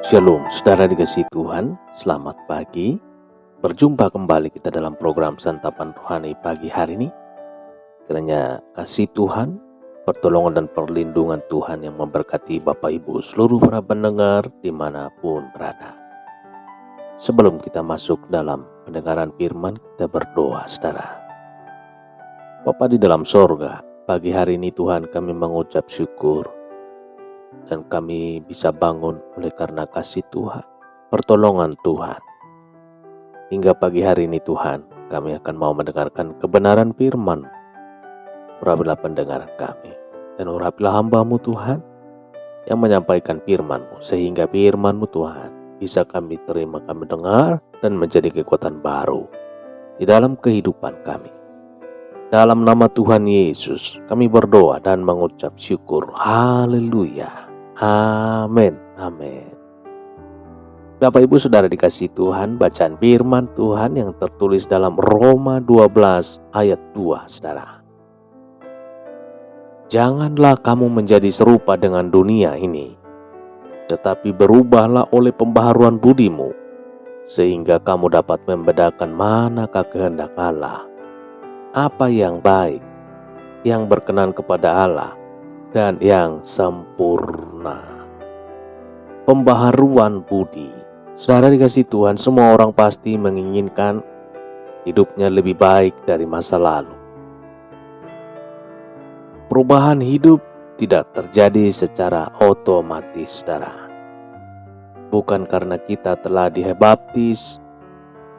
Shalom, saudara dikasihi Tuhan, selamat pagi. Berjumpa kembali kita dalam program Santapan Rohani pagi hari ini. Kiranya kasih Tuhan, pertolongan dan perlindungan Tuhan yang memberkati Bapak Ibu seluruh para pendengar dimanapun berada. Sebelum kita masuk dalam pendengaran firman, kita berdoa saudara. Bapa di dalam sorga, pagi hari ini Tuhan kami mengucap syukur dan kami bisa bangun oleh karena kasih Tuhan, pertolongan Tuhan. Hingga pagi hari ini Tuhan, kami akan mau mendengarkan kebenaran firman. Urapilah pendengaran kami, dan urapilah hamba-Mu Tuhan, yang menyampaikan firman-Mu, sehingga firman-Mu Tuhan bisa kami terima, kami dengar, dan menjadi kekuatan baru di dalam kehidupan kami. Dalam nama Tuhan Yesus, kami berdoa dan mengucap syukur. Haleluya. Amin. Amin. Bapak Ibu Saudara dikasihi Tuhan, bacaan firman Tuhan yang tertulis dalam Roma 12 ayat 2, Saudara. Janganlah kamu menjadi serupa dengan dunia ini, tetapi berubahlah oleh pembaharuan budimu, sehingga kamu dapat membedakan manakah kehendak Allah, apa yang baik, yang berkenan kepada Allah, dan yang sempurna. Pembaharuan budi. Saudara dikasihi Tuhan, semua orang pasti menginginkan hidupnya lebih baik dari masa lalu. Perubahan hidup tidak terjadi secara otomatis, saudara. Bukan karena kita telah dibaptis,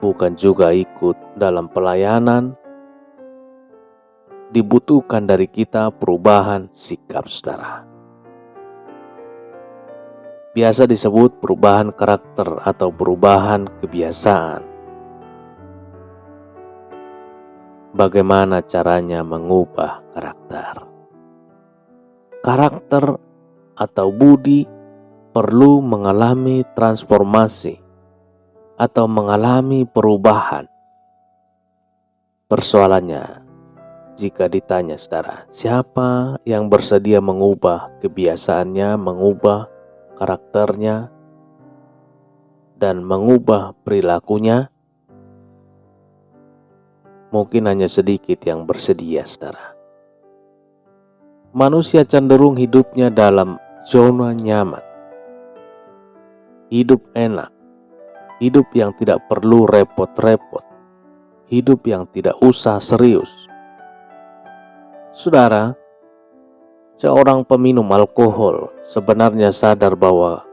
bukan juga ikut dalam pelayanan. Dibutuhkan dari kita perubahan sikap, saudara. Biasa disebut perubahan karakter atau perubahan kebiasaan. Bagaimana caranya mengubah karakter? Karakter atau budi perlu mengalami transformasi atau mengalami perubahan. Persoalannya, jika ditanya saudara, siapa yang bersedia mengubah kebiasaannya, mengubah karakternya, dan mengubah perilakunya? Mungkin hanya sedikit yang bersedia, saudara. Manusia cenderung hidupnya dalam zona nyaman. Hidup enak, hidup yang tidak perlu repot-repot, hidup yang tidak usah serius. Saudara, seorang peminum alkohol sebenarnya sadar bahwa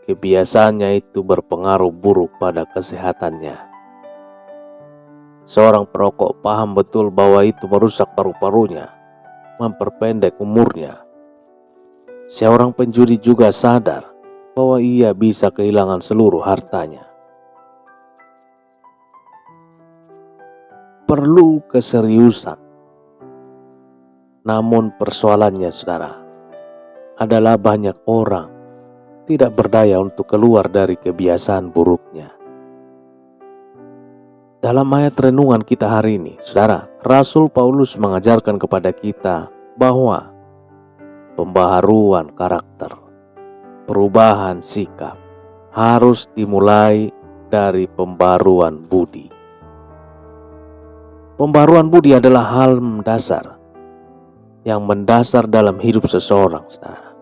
kebiasaannya itu berpengaruh buruk pada kesehatannya. Seorang perokok paham betul bahwa itu merusak paru-parunya, memperpendek umurnya. Seorang penjudi juga sadar bahwa ia bisa kehilangan seluruh hartanya. Perlu keseriusan. Namun persoalannya saudara, adalah banyak orang tidak berdaya untuk keluar dari kebiasaan buruknya. Dalam ayat renungan kita hari ini, saudara, Rasul Paulus mengajarkan kepada kita bahwa pembaharuan karakter, perubahan sikap harus dimulai dari pembaharuan budi. Pembaharuan budi adalah hal mendasar yang mendasar dalam hidup seseorang, saudara.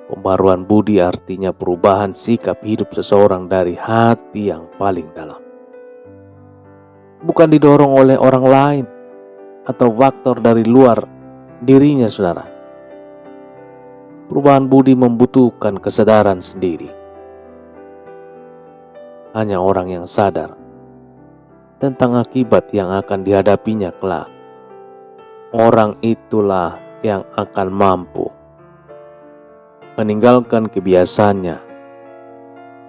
Pembaharuan budi artinya perubahan sikap hidup seseorang dari hati yang paling dalam. Bukan didorong oleh orang lain atau faktor dari luar dirinya, saudara. Perubahan budi membutuhkan kesadaran sendiri. Hanya orang yang sadar tentang akibat yang akan dihadapinya kelak, orang itulah yang akan mampu meninggalkan kebiasaannya,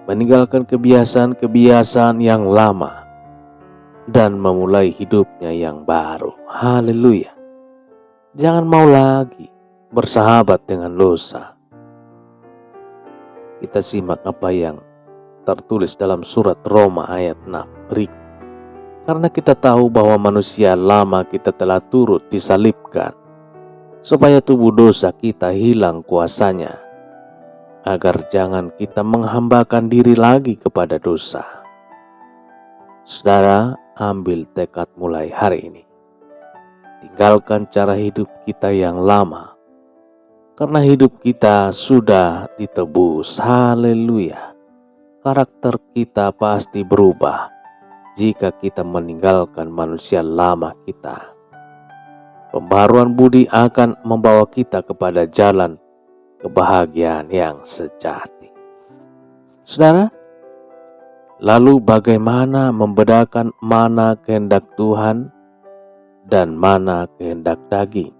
meninggalkan kebiasaan-kebiasaan yang lama, dan memulai hidupnya yang baru. Haleluya. Jangan mau lagi bersahabat dengan dosa. Kita simak apa yang tertulis dalam surat Roma ayat 6 berikut. Karena kita tahu bahwa manusia lama kita telah turut disalibkan, supaya tubuh dosa kita hilang kuasanya, agar jangan kita menghambakan diri lagi kepada dosa. Saudara, ambil tekad mulai hari ini. Tinggalkan cara hidup kita yang lama, karena hidup kita sudah ditebus. Haleluya. Karakter kita pasti berubah jika kita meninggalkan manusia lama kita. Pembaharuan budi akan membawa kita kepada jalan kebahagiaan yang sejati. Saudara, lalu bagaimana membedakan mana kehendak Tuhan dan mana kehendak daging?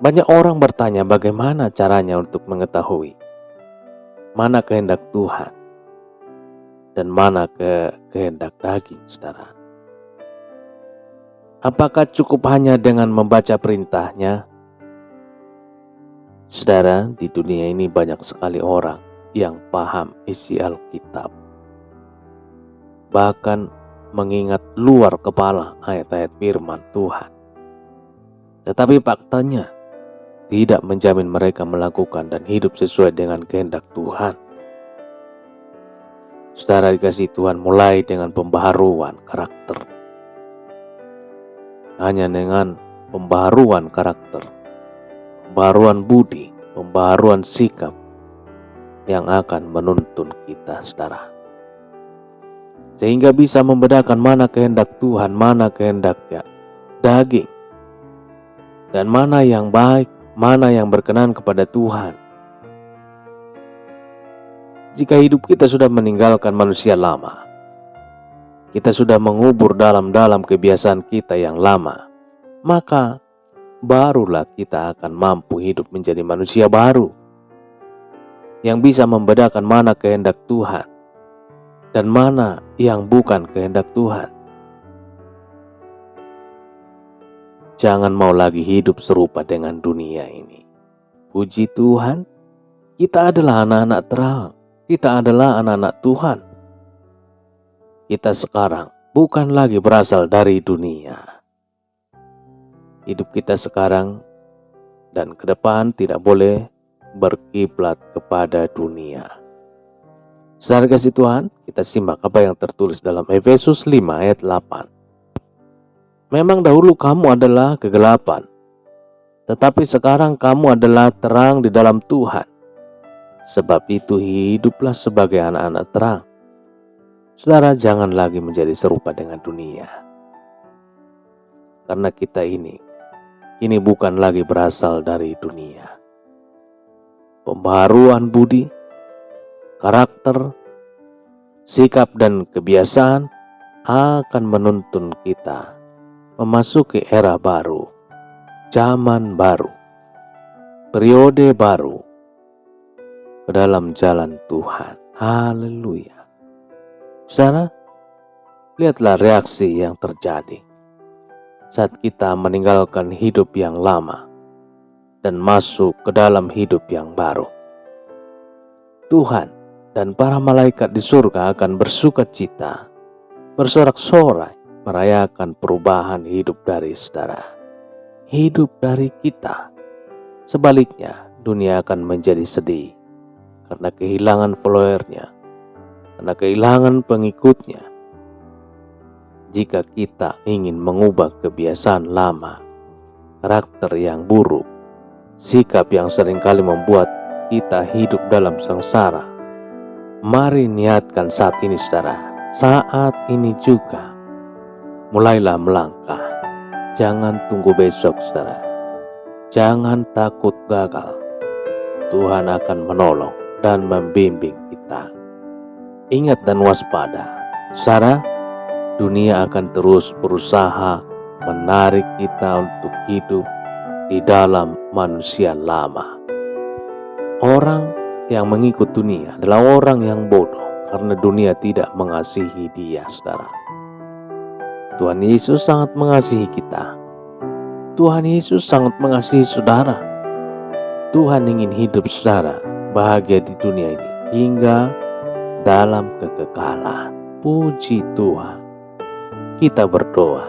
Banyak orang bertanya bagaimana caranya untuk mengetahui mana kehendak Tuhan dan mana kehendak daging, saudara. Apakah cukup hanya dengan membaca perintahnya? Saudara, di dunia ini banyak sekali orang yang paham isi Alkitab, bahkan mengingat luar kepala ayat-ayat firman Tuhan. Tetapi faktanya tidak menjamin mereka melakukan dan hidup sesuai dengan kehendak Tuhan. Saudara dikasihi Tuhan, mulai dengan pembaharuan karakter. Hanya dengan pembaharuan karakter, pembaharuan budi, pembaharuan sikap yang akan menuntun kita, saudara. Sehingga bisa membedakan mana kehendak Tuhan, mana kehendak daging, dan mana yang baik, mana yang berkenan kepada Tuhan. Jika hidup kita sudah meninggalkan manusia lama, kita sudah mengubur dalam-dalam kebiasaan kita yang lama, maka barulah kita akan mampu hidup menjadi manusia baru yang bisa membedakan mana kehendak Tuhan dan mana yang bukan kehendak Tuhan. Jangan mau lagi hidup serupa dengan dunia ini. Puji Tuhan, kita adalah anak-anak terang. Kita adalah anak-anak Tuhan. Kita sekarang bukan lagi berasal dari dunia. Hidup kita sekarang dan ke depan tidak boleh berkiblat kepada dunia. Saudara kasih Tuhan, kita simak apa yang tertulis dalam Efesus 5 ayat 8. Memang dahulu kamu adalah kegelapan, tetapi sekarang kamu adalah terang di dalam Tuhan. Sebab itu hiduplah sebagai anak-anak terang. Saudara, jangan lagi menjadi serupa dengan dunia. Karena kita ini bukan lagi berasal dari dunia. Pembaharuan budi, karakter, sikap dan kebiasaan akan menuntun kita memasuki era baru, zaman baru, periode baru ke dalam jalan Tuhan. Haleluya. Saudara, lihatlah reaksi yang terjadi saat kita meninggalkan hidup yang lama dan masuk ke dalam hidup yang baru. Tuhan dan para malaikat di surga akan bersukacita, bersorak-sorai, merayakan perubahan hidup dari saudara, hidup dari kita. Sebaliknya, dunia akan menjadi sedih karena kehilangan followernya, karena kehilangan pengikutnya. Jika kita ingin mengubah kebiasaan lama, karakter yang buruk, sikap yang seringkali membuat kita hidup dalam sengsara, mari niatkan saat ini, saudara. Saat ini juga mulailah melangkah. Jangan tunggu besok, saudara. Jangan takut gagal. Tuhan akan menolong dan membimbing kita. Ingat dan waspada, saudara, dunia akan terus berusaha menarik kita untuk hidup di dalam manusia lama. Orang yang mengikut dunia adalah orang yang bodoh karena dunia tidak mengasihi dia, saudara. Tuhan Yesus sangat mengasihi kita. Tuhan Yesus sangat mengasihi saudara. Tuhan ingin hidup saudara bahagia di dunia ini hingga dalam kekekalan. Puji Tuhan. Kita berdoa.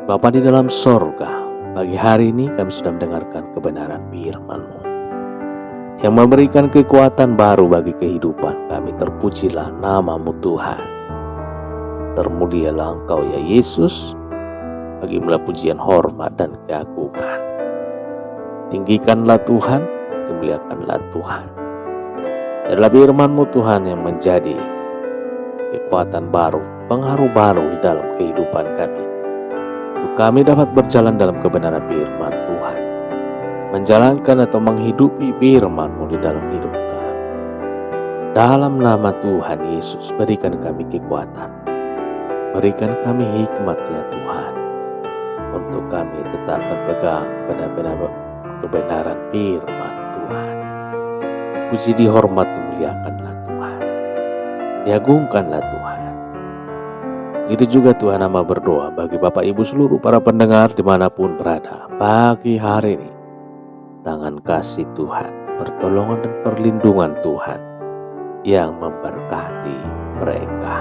Bapa di dalam sorga, Pagi hari ini kami sudah mendengarkan kebenaran firman-Mu yang memberikan kekuatan baru bagi kehidupan kami. Terpujilah nama-Mu Tuhan. Termulialah Engkau ya Yesus. Bagimu pujian, hormat, dan keagungan. Tinggikanlah Tuhan, dimuliakanlah Tuhan. Adalah firman-Mu Tuhan yang menjadi kekuatan baru, pengaruh baru di dalam kehidupan kami. Untuk kami dapat berjalan dalam kebenaran firman Tuhan, menjalankan atau menghidupi firman-Mu di dalam hidup kami. Dalam nama Tuhan Yesus, berikan kami kekuatan, berikan kami hikmat ya Tuhan, untuk kami tetap berpegang benar-benar kebenaran firman Tuhan. Puji, dihormat, dimuliakanlah Tuhan, diagungkanlah Tuhan. Begitu juga Tuhan, hamba berdoa bagi Bapak Ibu seluruh para pendengar dimanapun berada pagi hari ini. Tangan kasih Tuhan, pertolongan dan perlindungan Tuhan yang memberkati mereka,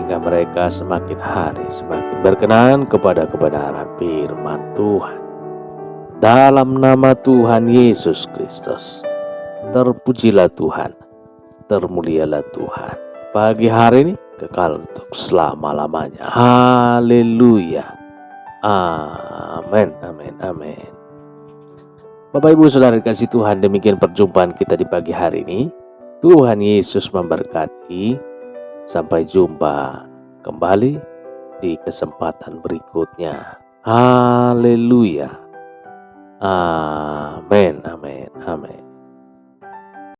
hingga mereka semakin hari semakin berkenan kepada kebenaran firman Tuhan. Dalam nama Tuhan Yesus Kristus, terpujilah Tuhan, termulialah Tuhan. Pagi hari ini kekal untuk selama-lamanya. Haleluya. Amin, amin, amin. Bapak Ibu Saudara kasih Tuhan, demikian perjumpaan kita di pagi hari ini. Tuhan Yesus memberkati. Sampai jumpa kembali di kesempatan berikutnya. Haleluya. Amin, amin, amin.